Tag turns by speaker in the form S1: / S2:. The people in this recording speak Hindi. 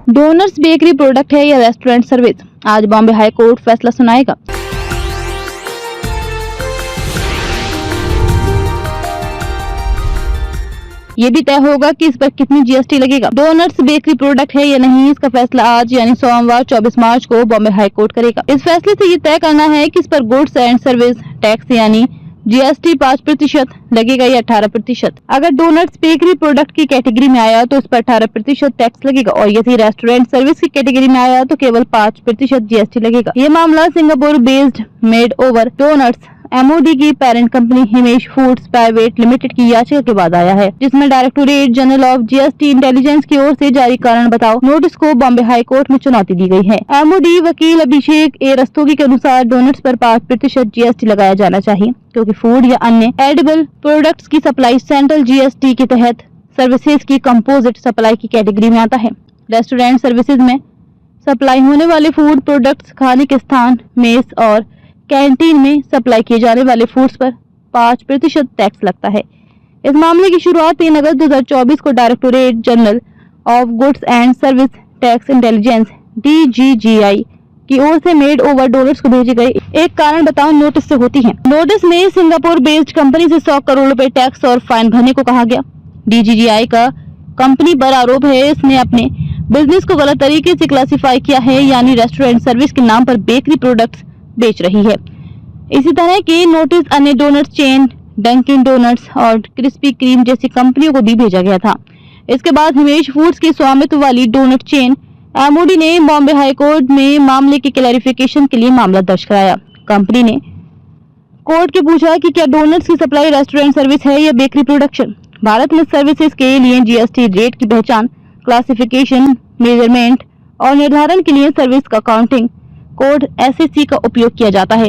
S1: डोनट्स बेकरी प्रोडक्ट है या रेस्टोरेंट सर्विस? आज बॉम्बे हाई कोर्ट फैसला सुनाएगा। ये भी तय होगा कि इस पर कितनी जीएसटी लगेगा। डोनट्स बेकरी प्रोडक्ट है या नहीं, इसका फैसला आज यानी सोमवार 24 मार्च को बॉम्बे हाई कोर्ट करेगा। इस फैसले से ये तय करना है कि इस पर गुड्स एंड सर्विस टैक्स यानी जीएसटी 5% लगेगा या 18%। अगर डोनट्स बेकरी प्रोडक्ट की कैटेगरी में आया तो इस पर 18% टैक्स लगेगा और यदि रेस्टोरेंट सर्विस की कैटेगरी में आया तो केवल 5% जीएसटी लगेगा। ये मामला Singapore based Mad Over Donuts MOD की parent company Himesh Foods Private Limited की याचिका के बाद आया है, जिसमें directorate general of GST intelligence की ओर से जारी कारण बताओ नोटिस को बॉम्बे हाई कोर्ट में चुनौती दी गई है। एमओडी वकील अभिषेक ए रस्तोगी के अनुसार डोनट्स पर 5% जीएसटी लगाया जाना चाहिए क्योंकि फूड या अन्य एडिबल प्रोडक्ट्स की सप्लाई सेंट्रल जीएसटी के तहत सर्विसेज की कंपोजिट सप्लाई की कैटेगरी में आता है। रेस्टोरेंट सर्विसेज में सप्लाई होने वाले फूड प्रोडक्ट्स खाने के स्थान, मेस और कैंटीन में सप्लाई किए जाने वाले फूड्स पर 5% टैक्स लगता है। इस मामले की शुरुआत 3 अगस्त 2024 को directorate general of goods and service tax intelligence DGGI की ओर से मेड ओवर डोनट्स को भेजे गए एक कारण बताओ नोटिस से होती है। नोटिस में सिंगापुर बेस्ड कंपनी से 100 करोड़ रुपए टैक्स और फाइन भरने को कहा गया। DGGI का कंपनी पर आरोप है इसने अपने बिजनेस को गलत तरीके से क्लासिफाई किया है, यानी रेस्टोरेंट सर्विस के नाम पर बेकरी प्रोडक्ट्स बेच रही है। इसी तरह के नोटिस अन्य डोनट्स चेन डंकिन डोनट्स और क्रिस्पी क्रीम जैसी कंपनियों को भी भेजा गया था। इसके बाद हिमेश फूड्स के स्वामित्व वाली डोनट चेन एमओडी ने बॉम्बे हाई कोर्ट में मामले के क्लैरिफिकेशन के लिए मामला दर्ज कराया। कंपनी ने कोर्ट के पूछा कि क्या डोनट्स की सप्लाई रेस्टोरेंट सर्विस है या बेकरी प्रोडक्शन। भारत में सर्विसेज के लिए जीएसटी रेट की पहचान, क्लासिफिकेशन, मेजरमेंट और निर्धारण के लिए सर्विस का काउंटिंग कोड SAC का उपयोग किया जाता है।